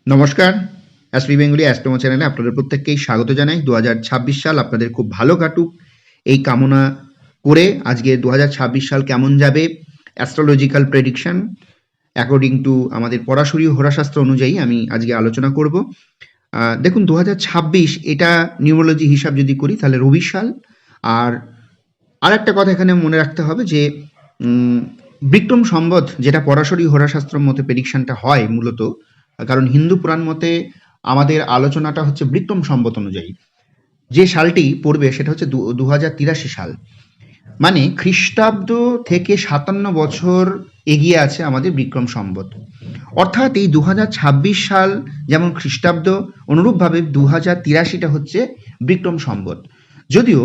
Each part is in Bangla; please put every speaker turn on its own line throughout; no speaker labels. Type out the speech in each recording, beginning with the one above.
নমস্কার, অ্যাস্ট্রি বেঙ্গলি অ্যাস্ট্রোমো চ্যানেলে আপনাদের প্রত্যেককেই স্বাগত জানাই। 2026 সাল আপনাদের খুব ভালো কাটুক এই কামনা করে আজকে 2026 সাল কেমন যাবে অ্যাস্ট্রোলজিক্যাল প্রেডিকশন অ্যাকর্ডিং টু আমাদের পরাশরীয় হোরাশাস্ত্র অনুযায়ী আমি আজকে আলোচনা করব। দেখুন 2026 এটা নিউমোলজি হিসাব যদি করি তাহলে রবি সাল। আর একটা কথা এখানে মনে রাখতে হবে যে বিক্রম সম্বত যেটা পরাশরী হোরাশাস্ত্র মতে প্রেডিকশনটা হয় মূলত, কারণ হিন্দু পুরাণ মতে আমাদের আলোচনাটা হচ্ছে বিক্রম সম্বত অনুযায়ী। যে সালটি পড়বে সেটা হচ্ছে 2083 সাল, মানে খ্রিস্টাব্দ থেকে 57 বছর এগিয়ে আছে আমাদের বিক্রম সম্বত। অর্থাৎ এই 2026 সাল যেমন খ্রিস্টাব্দ, অনুরূপভাবে 2083টা হচ্ছে বিক্রম সম্বত। যদিও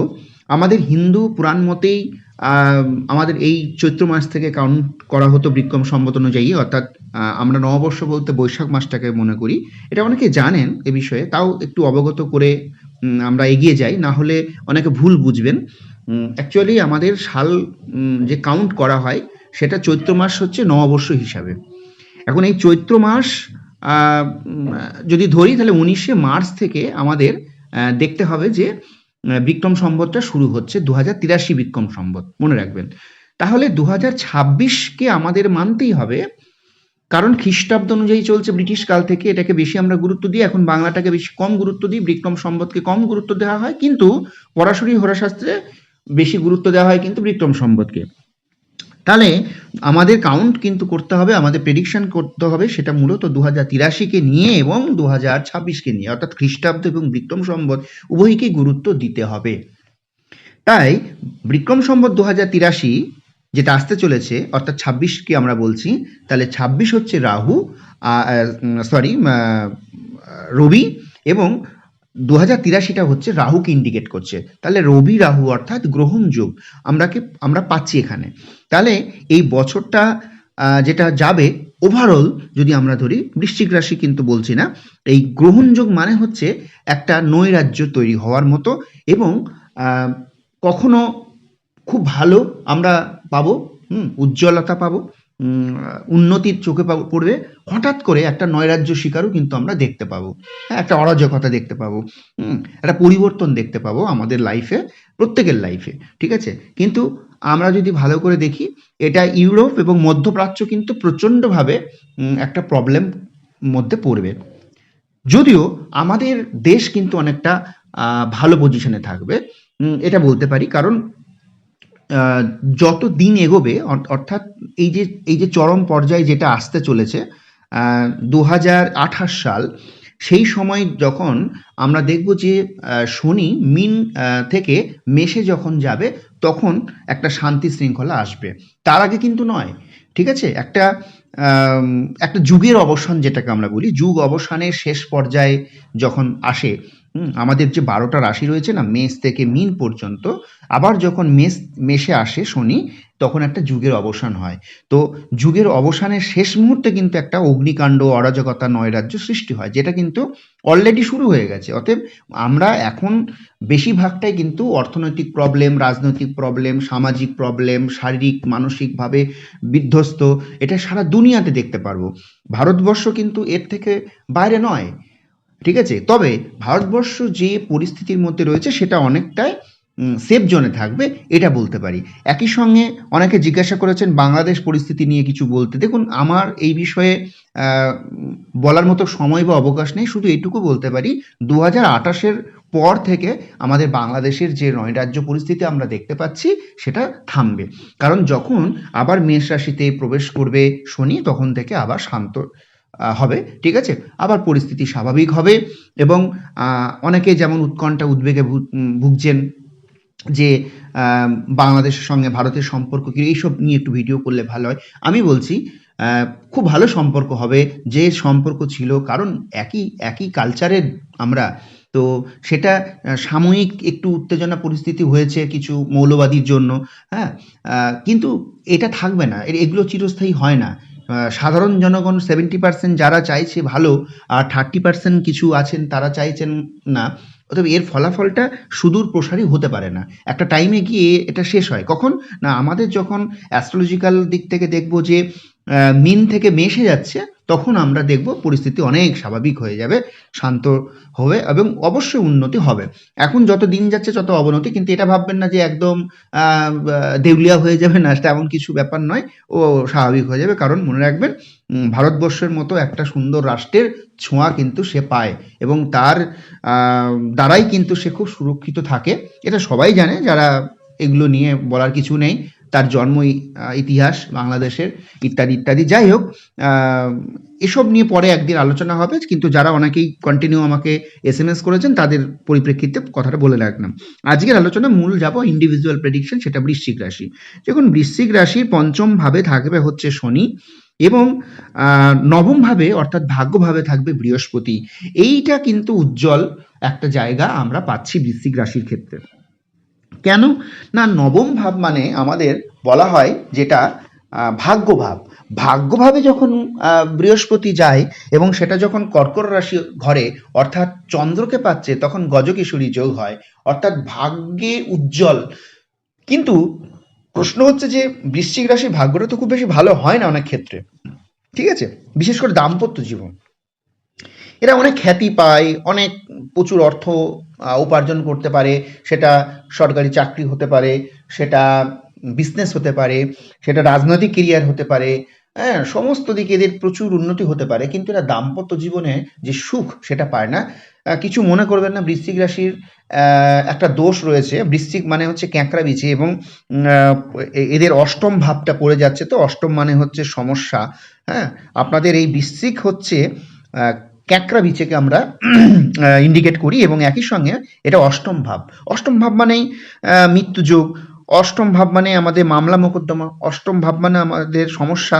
আমাদের হিন্দু পুরাণ মতেই আমাদের এই চৈত্র মাস থেকে কাউন্ট করা হতো বিক্রম সম্বত অনুযায়ী, অর্থাৎ আমরা নববর্ষ বলতে বৈশাখ মাসটাকে মনে করি। এটা অনেকে জানেন এ বিষয়ে, তাও একটু অবগত করে আমরা এগিয়ে যাই, না হলে অনেকে ভুল বুঝবেন। অ্যাকচুয়ালি আমাদের সাল যে কাউন্ট করা হয় সেটা চৈত্র মাস হচ্ছে নববর্ষ হিসাবে। এখন এই চৈত্র মাস যদি ধরি তাহলে 19শে মার্চ থেকে আমাদের দেখতে হবে যে বিক্রম সম্বতটা শুরু হচ্ছে 2083 বিক্রম সম্বত, মনে রাখবেন। তাহলে 2026কে আমাদের মানতেই হবে, কারণ খ্রিস্টাব্দ অনুযায়ী চলছে ব্রিটিশ কাল থেকে, এটাকে বেশি আমরা গুরুত্ব দিই। এখন বাংলাটাকে বেশি কম গুরুত্ব দিই, বিক্রম সম্বতকে কম গুরুত্ব দেওয়া হয়, কিন্তু পরাশরী হোরাশাস্ত্রে বেশি গুরুত্ব দেওয়া হয় কিন্তু বিক্রম সম্বতকে। তাহলে আমাদের কাউন্ট কিন্তু করতে হবে, আমাদের প্রেডিকশন করতে হবে সেটা মূলত 2083কে নিয়ে এবং 2026কে নিয়ে, অর্থাৎ খ্রিস্টাব্দ এবং বিক্রম সম্বত উভয়কে গুরুত্ব দিতে হবে। তাই বিক্রম সম্বত 2083 যেটা আসতে চলেছে, অর্থাৎ 26কে আমরা বলছি, তাহলে 26 হচ্ছে রাহু, রবি, এবং 2083টা হচ্ছে রাহুকে ইন্ডিকেট করছে। তাহলে রবি রাহু অর্থাৎ গ্রহণ যোগ আমরা পাচ্ছি এখানে। তাহলে এই বছরটা যেটা যাবে ওভারঅল যদি আমরা ধরি, বৃশ্চিক রাশি কিন্তু বলছি না, এই গ্রহণ যোগ মানে হচ্ছে একটা নৈরাজ্য তৈরি হওয়ার মতো, এবং কখনো খুব ভালো আমরা পাবো, উজ্জ্বলতা পাবো, উন্নতির চোখে পড়বে, হঠাৎ করে একটা নৈরাজ্য শিকারও কিন্তু আমরা দেখতে পাবো। হ্যাঁ, একটা অরাজকতা দেখতে পাবো, একটা পরিবর্তন দেখতে পাবো আমাদের লাইফে, প্রত্যেকের লাইফে, ঠিক আছে। কিন্তু আমরা যদি ভালো করে দেখি, এটা ইউরোপ এবং মধ্যপ্রাচ্য কিন্তু প্রচণ্ডভাবে একটা প্রবলেম মধ্যে পড়বে। যদিও আমাদের দেশ কিন্তু অনেকটা ভালো পজিশনে থাকবে, এটা বলতে পারি। কারণ যত দিন এগোবে, অর্থাৎ এই যে চরম পর্যায়ে যেটা আসতে চলেছে 2028 সাল, সেই সময় যখন আমরা দেখব যে শনি মিন থেকে মেষে যখন যাবে, তখন একটা শান্তি শৃঙ্খলা আসবে। তার আগে কিন্তু নয়, ঠিক আছে। একটা যুগের অবসান যেটাকে আমরা বলি, যুগ অবসানের শেষ পর্যায়ে যখন আসে, আমাদের যে 12টা রাশি রয়েছে না, মেষ থেকে মিন পর্যন্ত, আবার যখন মেষে আসে শনি, তখন একটা যুগের অবসান হয়। তো যুগের অবসানের শেষ মুহূর্তে কিন্তু একটা অগ্নিকাণ্ড, অরাজকতা, নৈরাজ্য সৃষ্টি হয়, যেটা কিন্তু অলরেডি শুরু হয়ে গেছে। অতএব আমরা এখন বেশিরভাগটাই কিন্তু অর্থনৈতিক প্রবলেম, রাজনৈতিক প্রবলেম, সামাজিক প্রবলেম, শারীরিক মানসিকভাবে বিধ্বস্ত, এটা সারা দুনিয়াতে দেখতে পারবো। ভারতবর্ষ কিন্তু এর থেকে বাইরে নয়, ঠিক আছে। তবে ভারতবর্ষ যে পরিস্থিতির মধ্যে রয়েছে সেটা অনেকটাই সেফ জোনে থাকবে, এটা বলতে পারি। একই সঙ্গে অনেকে জিজ্ঞাসা করেছেন বাংলাদেশ পরিস্থিতি নিয়ে কিছু বলতে। দেখুন, আমার এই বিষয়ে বলার মতো সময় বা অবকাশ নেই, শুধু এইটুকু বলতে পারি 2028-এর পর থেকে আমাদের বাংলাদেশের যে নৈরাজ্য পরিস্থিতি আমরা দেখতে পাচ্ছি সেটা থামবে। কারণ যখন আবার মেষ রাশিতে প্রবেশ করবে শনি, তখন থেকে আবার শান্ত হবে, ঠিক আছে। আবার পরিস্থিতি স্বাভাবিক হবে, এবং অনেকে যেমন উৎকণ্ঠা উদ্বেগে ভুগছেন যে বাংলাদেশের সঙ্গে ভারতের সম্পর্ক কি, এইসব নিয়ে একটু ভিডিও করলে ভালো হয়। আমি বলছি খুব ভালো সম্পর্ক হবে, যে সম্পর্ক ছিল, কারণ একই কালচারের আমরা। তো সেটা সাময়িক একটু উত্তেজনা পরিস্থিতি হয়েছে কিছু মৌলবাদীর জন্য, হ্যাঁ, কিন্তু এটা থাকবে না, এগুলো চিরস্থায়ী হয় না। সাধারণ জনগণ 70% যারা চাইছে ভালো, আর 30% কিছু আছেন তারা চাইছেন না। অতএব এর ফলাফলটা সুদূর প্রসারী হতে পারে না, একটা টাইমে গিয়ে এটা শেষ হয়। কখন না, আমাদের যখন অ্যাস্ট্রোলজিক্যাল দিক থেকে দেখব যে মিন থেকে মেষে যাচ্ছে, তখন আমরা দেখব পরিস্থিতি অনেক স্বাভাবিক হয়ে যাবে, শান্ত হবে এবং অবশ্যই উন্নতি হবে। এখন যত দিন যাচ্ছে তত অবনতি, কিন্তু এটা ভাববেন না যে একদম দেউলিয়া হয়ে যাবে, না, তেমন কিছু ব্যাপার নয়, ও স্বাভাবিক হয়ে যাবে। কারণ মনে রাখবেন, ভারতবর্ষের মতো একটা সুন্দর রাষ্ট্রের ছোঁয়া কিন্তু সে পায় এবং তার দ্বারাই কিন্তু সে খুব সুরক্ষিত থাকে। এটা সবাই জানে, যারা এগুলো নিয়ে বলার কিছু নেই। তার জন্ম ইতিহাস বাংলাদেশের ইত্যাদি ইত্যাদি। যাই হোক, এসব নিয়ে পরে একদিন আলোচনা হবে, কিন্তু যারা অনেকেই কন্টিনিউ আমাকে SMS করেছেন তাদের পরিপ্রেক্ষিতে কথাটা বলে রাখলাম। আজকের আলোচনা মূল যাব ইন্ডিভিজুয়াল প্রেডিকশন, সেটা বৃশ্চিক রাশি। দেখুন, বৃশ্চিক রাশির পঞ্চম ভাবে থাকবে হচ্ছে শনি এবং নবম ভাবে অর্থাৎ ভাগ্যভাবে থাকবে বৃহস্পতি। এইটা কিন্তু উজ্জ্বল একটা জায়গা আমরা পাচ্ছি বৃশ্চিক রাশির ক্ষেত্রে। কেন না, নবম ভাব মানে আমাদের বলা হয় যেটা ভাগ্যভাব। ভাগ্যভাবে যখন বৃহস্পতি যায় এবং সেটা যখন কর্কট রাশি ঘরে অর্থাৎ চন্দ্রকে পাচ্ছে, তখন গজকেশরী যোগ হয়, অর্থাৎ ভাগ্যে উজ্জ্বল। কিন্তু প্রশ্ন হচ্ছে যে বৃশ্চিক রাশির ভাগ্যটা তো খুব বেশি ভালো হয় না অনেক ক্ষেত্রে, ঠিক আছে? বিশেষ করে দাম্পত্য জীবন, এরা অনেক খ্যাতি পায়, অনেক প্রচুর অর্থ উপার্জন করতে পারে। সেটা সরকারি চাকরি হতে পারে, সেটা বিজনেস হতে পারে, সেটা রাজনৈতিক কেরিয়ার হতে পারে, হ্যাঁ, সমস্ত দিকে এদের প্রচুর উন্নতি হতে পারে, কিন্তু এরা দাম্পত্য জীবনে যে সুখ সেটা পায় না। কিছু মনে করবেন না, বৃশ্চিক রাশির একটা দোষ রয়েছে। বৃশ্চিক মানে হচ্ছে ক্যাঁকড়া বিছে এবং এদের অষ্টম ভাবটা পড়ে যাচ্ছে, তো অষ্টম মানে হচ্ছে সমস্যা। হ্যাঁ, আপনাদের এই বৃশ্চিক হচ্ছে ক্যাঁকড়া বিছেকে আমরা ইন্ডিকেট করি এবং একই সঙ্গে এটা অষ্টম ভাব। অষ্টম ভাব মানেই মৃত্যুযোগ, অষ্টম ভাব মানে আমাদের মামলা মোকদ্দমা, অষ্টম ভাব মানে আমাদের সমস্যা।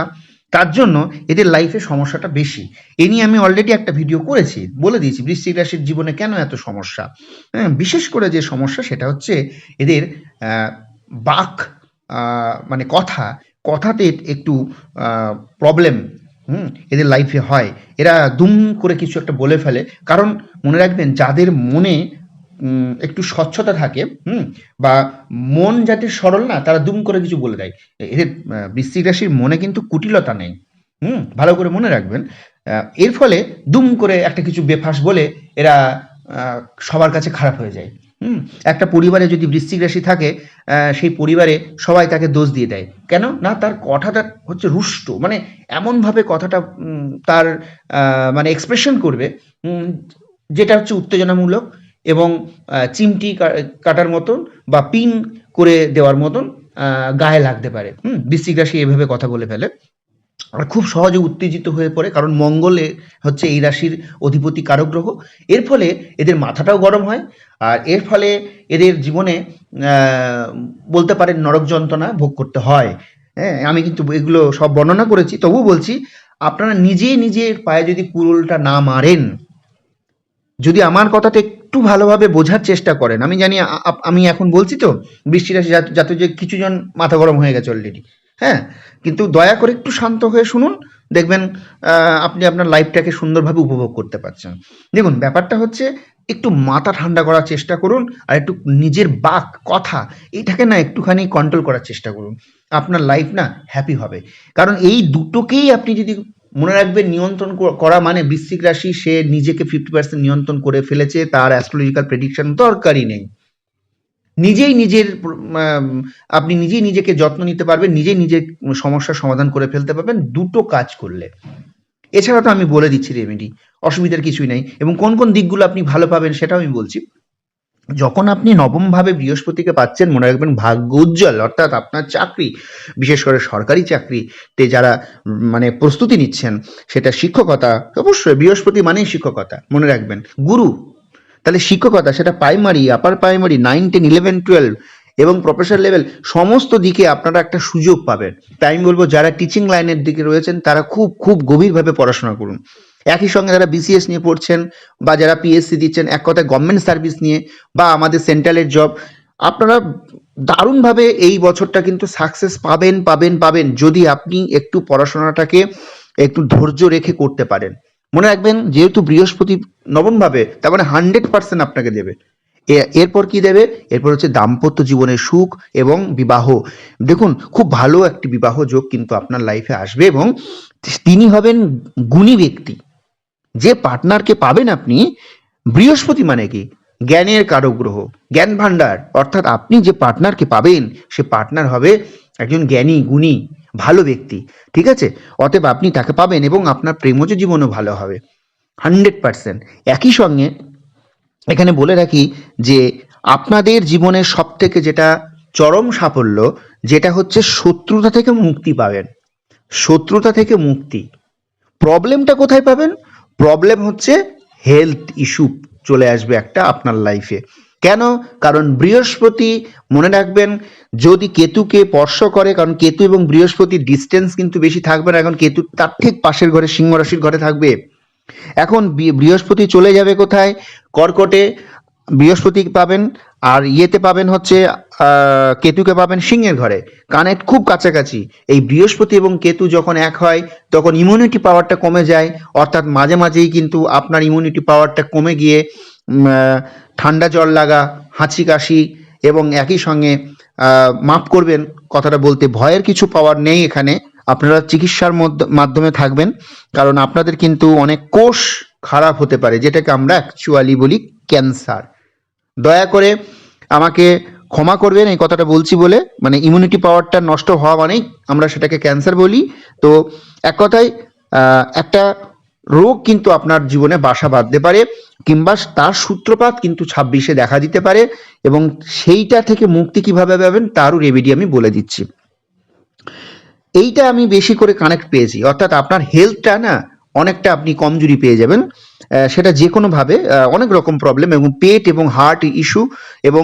তার জন্য এদের লাইফে সমস্যাটা বেশি। এ নিয়ে আমি অলরেডি একটা ভিডিও করেছি, বলে দিয়েছি বৃশ্চিক রাশির জীবনে কেন এত সমস্যা। বিশেষ করে যে সমস্যা সেটা হচ্ছে এদের বাক মানে কথাতে একটু প্রবলেম এদের লাইফে হয়। এরা দুম করে কিছু একটা বলে ফেলে। কারণ মনে রাখবেন, যাদের মনে একটু স্বচ্ছতা থাকে, বা মন যাদের সরল না, তারা দুম করে কিছু বলে দেয়। এদের বৃশ্চিক রাশির মনে কিন্তু কুটিলতা নেই। ভালো করে মনে রাখবেন। এর ফলে দুম করে একটা কিছু বেফাঁস বলে এরা সবার কাছে খারাপ হয়ে যায়। একটা পরিবারে যদি বৃশ্চিক রাশি থাকে, সেই পরিবারে সবাই তাকে দোষ দিয়ে দেয়। কেন না, তার কথাটা হচ্ছে রুষ্ট, মানে এমনভাবে কথাটা তার মানে এক্সপ্রেশন করবে যেটা হচ্ছে উত্তেজনামূলক এবং চিমটি কাটার মতন বা পিন করে দেওয়ার মতন গায়ে লাগতে পারে। বৃশ্চিক রাশি এভাবে কথা বলে ফেলে আর খুব সহজে উত্তেজিত হয়ে পড়ে, কারণ মঙ্গলে হচ্ছে এই রাশির অধিপতি কারক গ্রহ। এর ফলে এদের মাথাটাও গরম হয় আর এর ফলে এদের জীবনে বলতে পারেন নরক যন্ত্রণা ভোগ করতে হয়। হ্যাঁ, আমি কিন্তু এগুলো সব বর্ণনা করেছি, তবুও বলছি আপনারা নিজের পায়ে যদি কুড়ুলটা না মারেন, যদি আমার কথাটা একটু ভালোভাবে বোঝার চেষ্টা করেন। আমি জানি আমি এখন বলছি তো বৃষ্টি রাশি যাতে যে কিছুজন মাথা গরম হয়ে গেছে অলরেডি, হ্যাঁ, কিন্তু দয়া করে একটু শান্ত হয়ে শুনুন, দেখবেন আপনি আপনার লাইফটাকে সুন্দরভাবে উপভোগ করতে পারছেন। দেখুন, ব্যাপারটা হচ্ছে একটু মাথা ঠান্ডা করার চেষ্টা করুন আর একটু নিজের কথা এটাকে না একটুখানি কন্ট্রোল করার চেষ্টা করুন। আপনার লাইফ না হ্যাপি হবে। কারণ এই দুটোকেই আপনি যদি মনে রাখবেন, নিয়ন্ত্রণ করা মানে বৃশ্চিক রাশি সে নিজেকে 50% নিয়ন্ত্রণ করে ফেলেছে, তার অ্যাস্ট্রোলজিক্যাল প্রেডিকশন দরকারই নেই। আপনি নিজেই নিজেকে যত্ন নিতে পারবেন, নিজের সমস্যার সমাধান করে ফেলতে পারবেন দুটো কাজ করলে। এছাড়া তো আমি বলে দিচ্ছি রেমেডি, অসুবিধার কিছুই নাই এবং কোন দিকগুলো আপনি ভালো পাবেন সেটাও আমি বলছি। যখন আপনি নবম ভাবে বৃহস্পতিকে পাচ্ছেন, মনে রাখবেন ভাগ্য উজ্জ্বল, অর্থাৎ আপনার চাকরি, বিশেষ করে সরকারি চাকরিতে যারা মানে প্রস্তুতি নিচ্ছেন, সেটা শিক্ষকতা, অবশ্যই বৃহস্পতি মানেই শিক্ষকতা, মনে রাখবেন গুরু। তাহলে শিক্ষকতা, সেটা প্রাইমারি, আপার প্রাইমারি, 9, 10, 11, 12 এবং প্রফেসর লেভেল, সমস্ত দিকে আপনারা একটা সুযোগ পাবেন। তাই আমি বলবো, যারা টিচিং লাইনের দিকে রয়েছেন তারা খুব গভীরভাবে পড়াশোনা করুন। একই সঙ্গে যারা BCS নিয়ে পড়ছেন বা যারা PSC দিচ্ছেন, এক কথায় গভর্নমেন্ট সার্ভিস নিয়ে বা আমাদের সেন্ট্রালের জব, আপনারা দারুণভাবে এই বছরটা কিন্তু সাকসেস পাবেন যদি আপনি একটু পড়াশোনাটাকে একটু ধৈর্য রেখে করতে পারেন। মনে রাখবেন, যেহেতু বৃহস্পতি নবম ভাবে, তার মানে 100% আপনাকে দেবে। এরপর কি দেবে? এরপর হচ্ছে দাম্পত্য জীবনের সুখ এবং বিবাহ। দেখুন, খুব ভালো একটি বিবাহ যোগ কিন্তু আপনার লাইফে আসবে এবং তিনি হবেন গুণী ব্যক্তি। যে পার্টনারকে পাবেন আপনি, বৃহস্পতি মানে কি? জ্ঞানের কারক গ্রহ, জ্ঞান ভাণ্ডার। অর্থাৎ আপনি যে পার্টনারকে পাবেন সে পার্টনার হবে একজন জ্ঞানী, গুণী, ভালো ব্যক্তি। ঠিক আছে? অতএব আপনি তাকে পাবেন এবং আপনার প্রেমজ জীবনও ভালো হবে 100%। একই সঙ্গে এখানে বলে রাখি যে আপনাদের জীবনের সব থেকে যেটা চরম সাফল্য, যেটা হচ্ছে শত্রুতা থেকে মুক্তি পাবেন। শত্রুতা থেকে মুক্তি। প্রবলেমটা কোথায় পাবেন? প্রবলেম হচ্ছে হেলথ ইস্যু চলে আসবে একটা আপনার লাইফে। কেন? কারণ বৃহস্পতি, মনে রাখবেন, যদি কেতুকে স্পর্শ করে, কারণ কেতু এবং বৃহস্পতির ডিস্টেন্স কিন্তু বেশি থাকবে না, এখন কেতু তার ঠিক পাশের ঘরে, সিংহ রাশির ঘরে থাকবে। এখন বৃহস্পতি চলে যাবে কোথায়? কর্কটে বৃহস্পতি পাবেন, আর ইয়েতে পাবেন হচ্ছে কেতুকে পাবেন সিংহের ঘরে, কানেক্ট খুব কাছাকাছি। এই বৃহস্পতি এবং কেতু যখন এক হয় তখন ইমিউনিটি পাওয়ারটা কমে যায়, অর্থাৎ মাঝে মাঝেই কিন্তু আপনার ইমিউনিটি পাওয়ারটা কমে গিয়ে ঠান্ডা জ্বর লাগা, হাঁচি কাশি, এবং একই সঙ্গে মাফ করবেন কথাটা বলতে, ভয়ের কিছু পাওয়ার নেই এখানে। আপনারা চিকিৎসার মাধ্যমে থাকবেন, কারণ আপনাদের কিন্তু অনেক কোষ খারাপ হতে পারে, যেটাকে আমরা অ্যাকচুয়ালি বলি ক্যান্সার। দয়া করে আমাকে ক্ষমা করবেন এই কথাটা বলছি বলে, মানে ইমিউনিটি পাওয়ারটা নষ্ট হওয়া মানেই আমরা সেটাকে ক্যান্সার বলি। তো এক কথায় একটা রোগ কিন্তু আপনার জীবনে বাসা বাঁধতে পারে, কিংবা তার সূত্রপাত কিন্তু 26-এ দেখা দিতে পারে, এবং সেইটা থেকে মুক্তি কিভাবে পাবেন তারও রেমেডি আমি বলে দিচ্ছি। এইটা আমি বেশি করে কানেক্ট পেয়েছি, অর্থাৎ আপনার হেলথটা না অনেকটা আপনি কমজোরি পেয়ে যাবেন, সেটা যে কোনোভাবে, অনেক রকম প্রবলেম, এবং পেট এবং হার্ট ইস্যু, এবং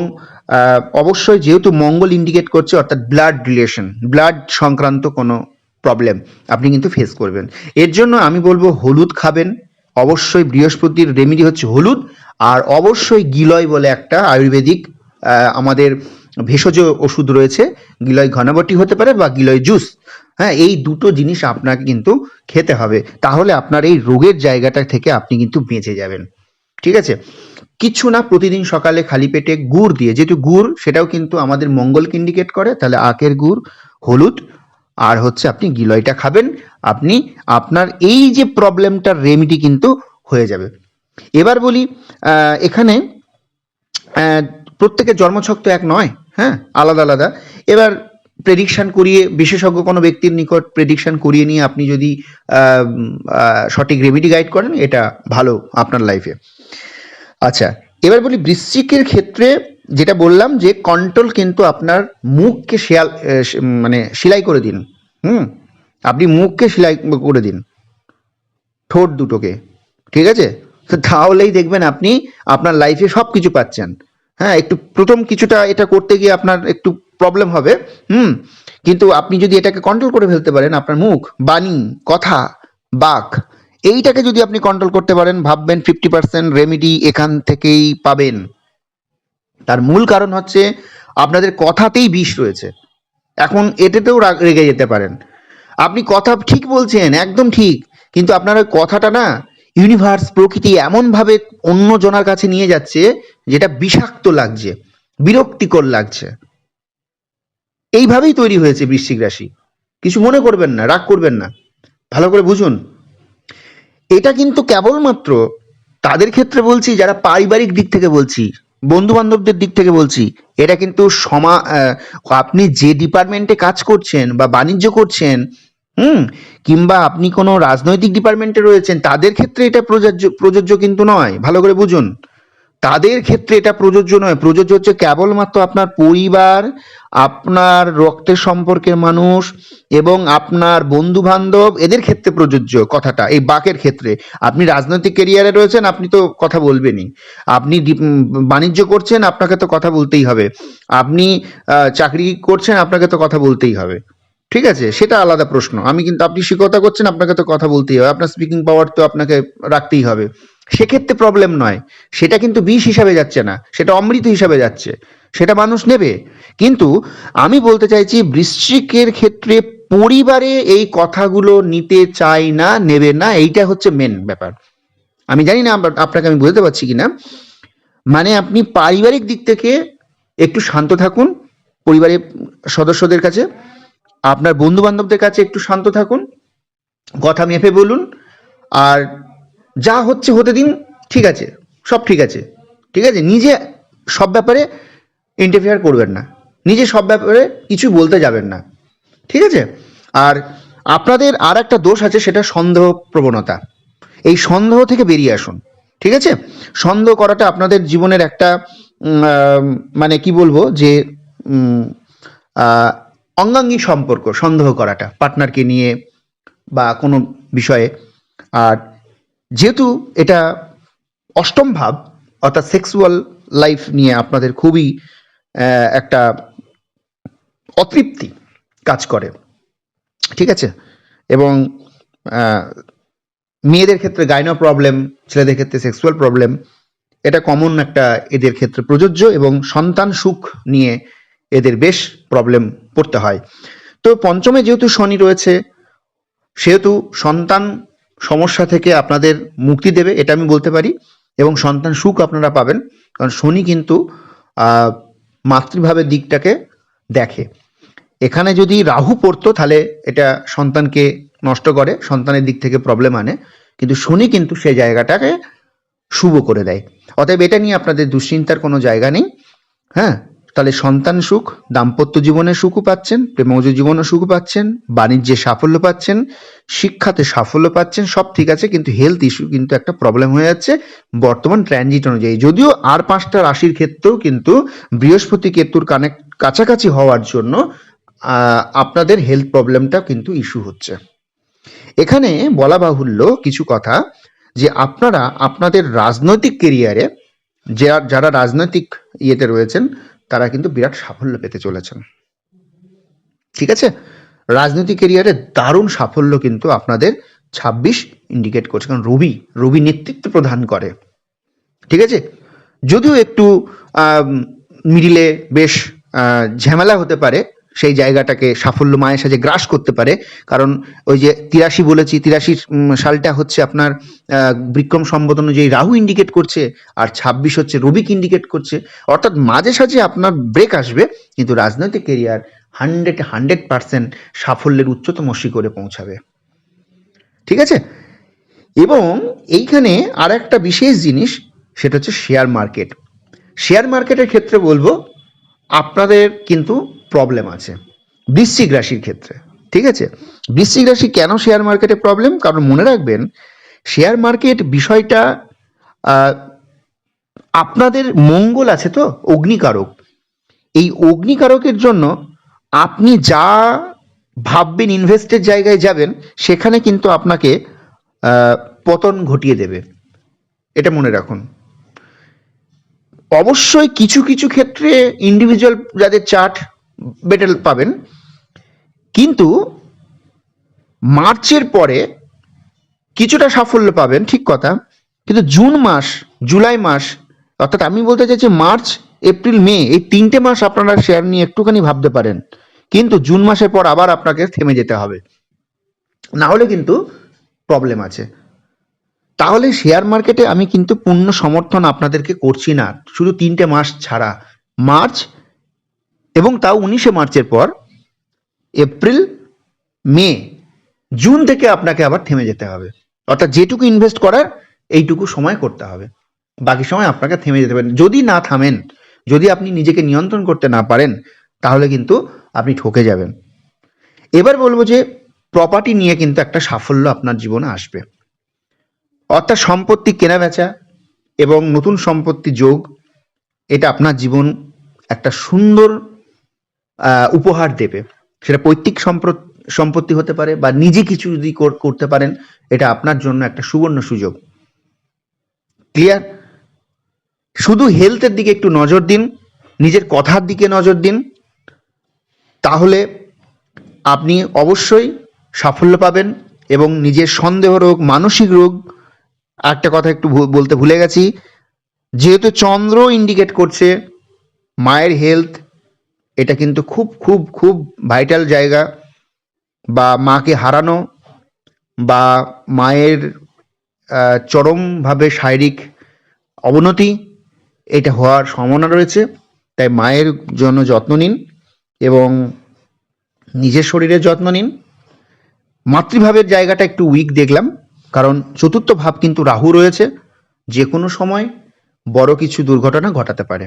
অবশ্যই যেহেতু মঙ্গল ইন্ডিকেট করছে, অর্থাৎ ব্লাড রিলেশন, ব্লাড সংক্রান্ত কোনো প্রবলেম আপনি কিন্তু ফেস করবেন। এর জন্য আমি বলবো হলুদ খাবেন অবশ্যই। বৃহস্পতির রেমেডি হচ্ছে হলুদ, আর অবশ্যই গিলয় বলে একটা আয়ুর্বেদিক আমাদের ভেষজ ওষুধ রয়েছে, গিলয় ঘনাবটি হতে পারে বা গিলয় জুস। হ্যাঁ, এই দুটো জিনিস আপনাকে কিন্তু খেতে হবে, তাহলে আপনার এই রোগের জায়গাটা থেকে আপনি কিন্তু বেঁচে যাবেন। ঠিক আছে? কিছু না, প্রতিদিন সকালে খালি পেটে গুড় দিয়ে, যেহেতু গুড় সেটাও কিন্তু আমাদের মঙ্গলকে ইন্ডিকেট করে, তাহলে আখের গুড়, হলুদ, আর হচ্ছে আপনি গিলয়টা খাবেন, আপনি আপনার এই যে প্রবলেমটার রেমেডি কিন্তু হয়ে যাবে। এবার বলি, এখানে প্রত্যেকের জন্মছক তো এক নয়, হ্যাঁ, আলাদা আলাদা। এবার প্রেডিকশন করিয়ে, বিশেষজ্ঞ কোনো ব্যক্তির নিকট প্রেডিকশন করিয়ে নিয়ে আপনি যদি সঠিক রেমেডি গাইড করেন, এটা ভালো আপনার লাইফে। আচ্ছা, এবার বলি বৃশ্চিকের ক্ষেত্রে যেটা বললাম, যে কন্ট্রোল কিন্তু আপনার মুখকে মানে সেলাই করে দিন। আপনি মুখকে সেলাই করে দিন, ঠোঁট দুটোকে। ঠিক আছে? তো তাহলেই দেখবেন আপনি আপনার লাইফে সব কিছু পাচ্ছেন। হ্যাঁ, একটু প্রথম কিছুটা এটা করতে গিয়ে আপনার একটু প্রবলেম হবে, কিন্তু আপনি যদি এটাকে কন্ট্রোল করে ফেলতে পারেন, আপনার মুখ, বাণী, কথা, বাক, এইটাকে যদি আপনি কন্ট্রোল করতে পারেন, ভাববেন 50% রেমেডি এখান থেকেই পাবেন। তার মূল কারণ হচ্ছে আপনাদের কথাতেই বিষ রয়েছে। এখন এটাতেও রেগে যেতে পারেন। আপনি কথা ঠিক বলছেন, একদম ঠিক, কিন্তু আপনার ওই কথাটা না ইউনিভার্স, প্রকৃতি এমনভাবে অন্য জনার কাছে নিয়ে যাচ্ছে যেটা বিষাক্ত লাগছে, বিরক্তিকর লাগছে। এইভাবেই তৈরি হয়েছে বৃশ্চিক রাশি। কিছু মনে করবেন না, রাগ করবেন না, ভালো করে বুঝুন। এটা কিন্তু কেবলমাত্র তাদের ক্ষেত্রে বলছি যারা পারিবারিক দিক থেকে বলছি, বন্ধু বান্ধবদের দিক থেকে বলছি। এটা কিন্তু আপনি যে ডিপার্টমেন্টে কাজ করছেন বা বাণিজ্য করছেন, কিংবা আপনি কোনো রাজনৈতিক ডিপার্টমেন্টে রয়েছেন, তাদের ক্ষেত্রে এটা প্রযোজ্য কিন্তু নয়। ভালো করে বুঝুন, তাদের ক্ষেত্রে এটা প্রযোজ্য নয়। প্রযোজ্য হচ্ছে কেবলমাত্র আপনার পরিবার, আপনার রক্তের সম্পর্কের মানুষ, এবং আপনার বন্ধু বান্ধব, এদের ক্ষেত্রে প্রযোজ্য কথাটা। এই বাকের ক্ষেত্রে আপনি রাজনৈতিক ক্যারিয়ারে রয়েছেন, আপনি তো কথা বলবেনই। আপনি বাণিজ্য করছেন, আপনাকে তো কথা বলতেই হবে। আপনি চাকরি করছেন, আপনাকে তো কথা বলতেই হবে। ঠিক আছে? সেটা আলাদা প্রশ্ন। কিন্তু আপনি শিক্ষকতা করছেন, আপনাকে তো কথা বলতেই হবে, আপনার স্পিকিং পাওয়ার তো আপনাকে রাখতেই হবে। সেক্ষেত্রে প্রবলেম নয়, সেটা কিন্তু বিষ হিসাবে যাচ্ছে না, সেটা অমৃত হিসাবে যাচ্ছে, সেটা মানুষ নেবে। কিন্তু আমি বলতে চাইছি বৃশ্চিকের ক্ষেত্রে পরিবারে এই কথাগুলো নিতে চাই না, নেবে না, এইটা হচ্ছে মেন ব্যাপার। আমি জানি না আপনাকে আমি বুঝতে পারছি কিনা। মানে আপনি পারিবারিক দিক থেকে একটু শান্ত থাকুন, পরিবারের সদস্যদের কাছে, আপনার বন্ধু বান্ধবদের কাছে একটু শান্ত থাকুন, কথা মেপে বলুন, আর যা হচ্ছে হতে দিন, ঠিক আছে, সব ঠিক আছে, ঠিক আছে। নিজে সব ব্যাপারে ইন্টারফেয়ার করবেন না, নিজে সব ব্যাপারে কিছু বলতে যাবেন না, ঠিক আছে। আর আপনাদের আর একটা দোষ আছে, সেটা সন্দেহ প্রবণতা। এই সন্দেহ থেকে বেরিয়ে আসুন, ঠিক আছে। সন্দেহ করাটা আপনাদের জীবনের একটা মানে কি বলবো যে উম, আহ, অঙ্গাঙ্গী সম্পর্ক, সন্দেহ করাটা পার্টনারকে নিয়ে বা কোনো বিষয়ে। আর যেহেতু এটা অষ্টম ভাব, অর্থাৎ সেক্সুয়াল লাইফ নিয়ে আপনাদের খুবই একটা অতৃপ্তি কাজ করে, ঠিক আছে। এবং আহ, মেয়েদের ক্ষেত্রে গাইনো প্রবলেম, ছেলেদের ক্ষেত্রে সেক্সুয়াল প্রবলেম, এটা কমন একটা এদের ক্ষেত্রে প্রযোজ্য। এবং সন্তান সুখ নিয়ে এদের বেশ প্রবলেম পড়তে হয়। তো পঞ্চমে যেহেতু শনি রয়েছে, সেহেতু সন্তান সমস্যা থেকে আপনাদের মুক্তি দেবে, এটা আমি বলতে পারি। এবং সন্তান সুখ আপনারা পাবেন, কারণ শনি কিন্তু মাতৃভাবের দিকটাকে দেখে। এখানে যদি রাহু পড়তো তাহলে এটা সন্তানকে নষ্ট করে, সন্তানের দিক থেকে প্রবলেম আনে, কিন্তু শনি কিন্তু সেই জায়গাটাকে শুভ করে দেয়। অতএব এটা নিয়ে আপনাদের দুশ্চিন্তার কোনো জায়গা নেই। হ্যাঁ, তাহলে সন্তান সুখ, দাম্পত্য জীবনে সুখও পাচ্ছেন, প্রেমজ জীবনে সুখ পাচ্ছেন, বাণিজ্যে সাফল্য পাচ্ছেন, শিক্ষাতে সাফল্য পাচ্ছেন, সব ঠিক আছে। কিন্তু হেলথ ইস্যু কিন্তু একটা প্রবলেম হয়ে যাচ্ছে বর্তমান ট্রানজিট অনুযায়ী। যদিও আর 5টা রাশির ক্ষেত্রেও কিন্তু বৃহস্পতি কেতুর কাছাকাছি হওয়ার জন্য আপনাদের হেলথ প্রবলেমটা কিন্তু ইস্যু হচ্ছে। এখানে বলা বাহুল্য কিছু কথা, যে আপনারা আপনাদের রাজনৈতিক কেরিয়ারে, যারা রাজনৈতিক ইয়েতে রয়েছেন, তারা কিন্তু বিরাট সাফল্য পেতে চলেছেন, ঠিক আছে। রাজনৈতিক কেরিয়ারে দারুণ সাফল্য কিন্তু আপনাদের 26 ইন্ডিকেট করছে, কারণ রবি নেতৃত্ব প্রদান করে, ঠিক আছে। যদিও একটু মিডিলে বেশ ঝামেলা হতে পারে, সেই জায়গাটাকে সাফল্য মায়ের সাথে গ্রাস করতে পারে। কারণ ওই যে 83 বলেছি, 83 সালটা হচ্ছে আপনার বিক্রম সম্বত অনুযায়ী রাহু ইন্ডিকেট করছে, আর 26 হচ্ছে রবিকে ইন্ডিকেট করছে। অর্থাৎ মাঝে সাঝে আপনার ব্রেক আসবে, কিন্তু রাজনৈতিক কেরিয়ার 100% সাফল্যের উচ্চতম শিখরে পৌঁছাবে, ঠিক আছে। এবং এইখানে আর একটা বিশেষ জিনিস, সেটা হচ্ছে শেয়ার মার্কেট। শেয়ার মার্কেটের ক্ষেত্রে বলবো আপনাদের কিন্তু প্রবলেম আছে বৃশ্চিক রাশির ক্ষেত্রে, ঠিক আছে। বৃশ্চিক রাশি কেন শেয়ার মার্কেটে প্রবলেম? কারণ মনে রাখবেন, শেয়ার মার্কেট বিষয়টা আপনাদের মঙ্গল আছে তো, অগ্নিকারক। এই অগ্নিকারকের জন্য আপনি যা ভাববেন, ইনভেস্টের জায়গায় যাবেন, সেখানে কিন্তু আপনাকে পতন ঘটিয়ে দেবে, এটা মনে রাখুন। অবশ্যই কিছু কিছু ক্ষেত্রে ইন্ডিভিজুয়াল যাদের চার্ট বেটার পাবেন, কিন্তু মার্চের পরে কিছুটা সাফল্য পাবেন, ঠিক কথা। কিন্তু জুন মাস, জুলাই মাস, অর্থাৎ আমি বলতে চাইছি মার্চ, এপ্রিল, মে, এই 3টে মাস আপনারা শেয়ার নিয়ে একটুখানি ভাবতে পারেন। কিন্তু জুন মাসের পর আবার আপনাকে থেমে যেতে হবে, না হলে কিন্তু প্রবলেম আছে। তাহলে শেয়ার মার্কেটে আমি কিন্তু পূর্ণ সমর্থন আপনাদেরকে করছি না, শুধু 3টে মাস ছাড়া, মার্চ, এবং তাও 19শে মার্চের পর এপ্রিল, মে, জুন থেকে আপনাকে আবার থেমে যেতে হবে। অর্থাৎ যেটুকু ইনভেস্ট করার এইটুকু সময় করতে হবে, বাকি সময় আপনাকে থেমে যেতে পারেন। যদি না থামেন, যদি আপনি নিজেকে নিয়ন্ত্রণ করতে না পারেন, তাহলে কিন্তু আপনি ঠকে যাবেন। এবার বলবো যে প্রপার্টি নিয়ে কিন্তু একটা সাফল্য আপনার জীবনে আসবে, অর্থাৎ সম্পত্তি কেনা বেচা এবং নতুন সম্পত্তি যোগ, এটা আপনার জীবন একটা সুন্দর উপহার দেবে। সেটা পৈতৃক সম্পত্তি হতে পারে, বা নিজে কিছু যদি করতে পারেন, এটা আপনার জন্য একটা সুবর্ণ সুযোগ। ক্লিয়ার? শুধু হেলথের দিকে একটু নজর দিন, নিজের কথার দিকে নজর দিন, তাহলে আপনি অবশ্যই সাফল্য পাবেন। এবং নিজের সন্দেহ রোগ, মানসিক রোগ, একটা কথা একটু বলতে ভুলে গেছি, যেহেতু চন্দ্র ইন্ডিকেট করছে মায়ের হেলথ, এটা কিন্তু খুব খুব খুব ভাইটাল জায়গা। বা মাকে হারানো, বা মায়ের চরমভাবে শারীরিক অবনতি, এটা হওয়ার সম্ভাবনা রয়েছে। তাই মায়ের জন্য যত্ন নিন এবং নিজের শরীরের যত্ন নিন। মাতৃভাবের জায়গাটা একটু উইক দেখলাম, কারণ চতুর্থ ভাব কিন্তু রাহু রয়েছে, যে কোনো সময় বড় কিছু দুর্ঘটনা ঘটাতে পারে।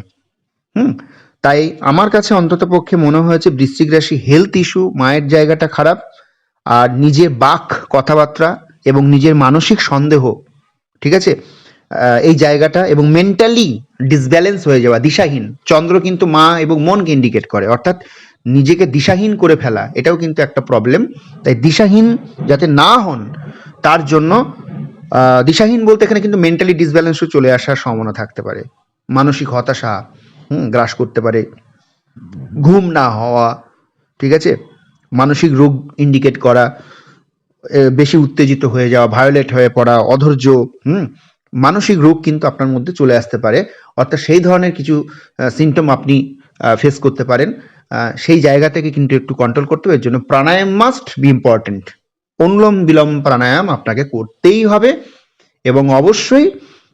তাই আমার কাছে অন্তত পক্ষে মনে হয়েছে বৃশ্চিক রাশি হেলথ ইস্যু, মায়ের জায়গাটা খারাপ, আর নিজের বাক কথাবার্তা এবং নিজের মানসিক সন্দেহ, ঠিক আছে, এই জায়গাটা এবং মেন্টালি ডিসব্যালেন্স হয়ে যাওয়া, দিশাহীন। চন্দ্র কিন্তু মা এবং মনকে ইন্ডিকেট করে, অর্থাৎ নিজেকে দিশাহীন করে ফেলা, এটাও কিন্তু একটা প্রবলেম। তাই দিশাহীন যাতে না হন তার জন্য, দিশাহীন বলতে এখানে কিন্তু মেন্টালি ডিসব্যালেন্সও চলে আসার সম্ভাবনা থাকতে পারে, মানসিক হতাশা গ্রাস করতে পারে, ঘুম না হওয়া, ঠিক আছে, মানসিক রোগ ইন্ডিকেট করা, বেশি উত্তেজিত হয়ে যাওয়া, ভায়োলেট হয়ে পড়া, অধৈর্য, মানসিক রোগ কিন্তু আপনার মধ্যে চলে আসতে পারে। অর্থাৎ সেই ধরনের কিছু সিমটম আপনি ফেস করতে পারেন। সেই জায়গা থেকে কিন্তু একটু কন্ট্রোল করতে হবে। এর জন্য প্রাণায়াম মাস্ট বি ইম্পর্টেন্ট। অনুলোম বিলোম প্রাণায়াম আপনাকে করতেই হবে, এবং অবশ্যই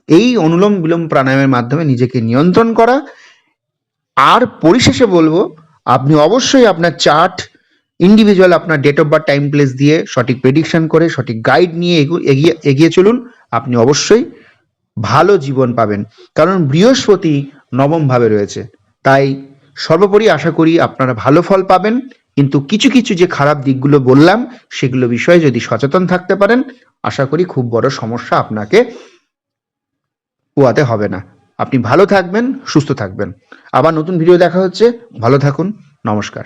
এই অনুলোম বিলোম প্রাণায়ামের মাধ্যমে নিজেকে নিয়ন্ত্রণ করা। আর পরিশেষে বলবো, আপনি অবশ্যই আপনার চার্ট, ইন্ডিভিজুয়াল আপনার date of birth, time, place দিয়ে সঠিক প্রেডিকশন করে সঠিক গাইড নিয়ে এগিয়ে চলুন। আপনি অবশ্যই ভালো জীবন পাবেন, কারণ বৃহস্পতি নবম ভাবে রয়েছে। তাই সর্বোপরি আশা করি আপনারা ভালো ফল পাবেন, কিন্তু কিছু কিছু যে খারাপ দিকগুলো বললাম সেগুলো বিষয়ে যদি সচেতন থাকতে পারেন, আশা করি খুব বড় সমস্যা আপনাকে পোয়াতে হবে না। আপনি ভালো থাকবেন, সুস্থ থাকবেন। আবার নতুন ভিডিও দেখা হচ্ছে। ভালো থাকুন। নমস্কার।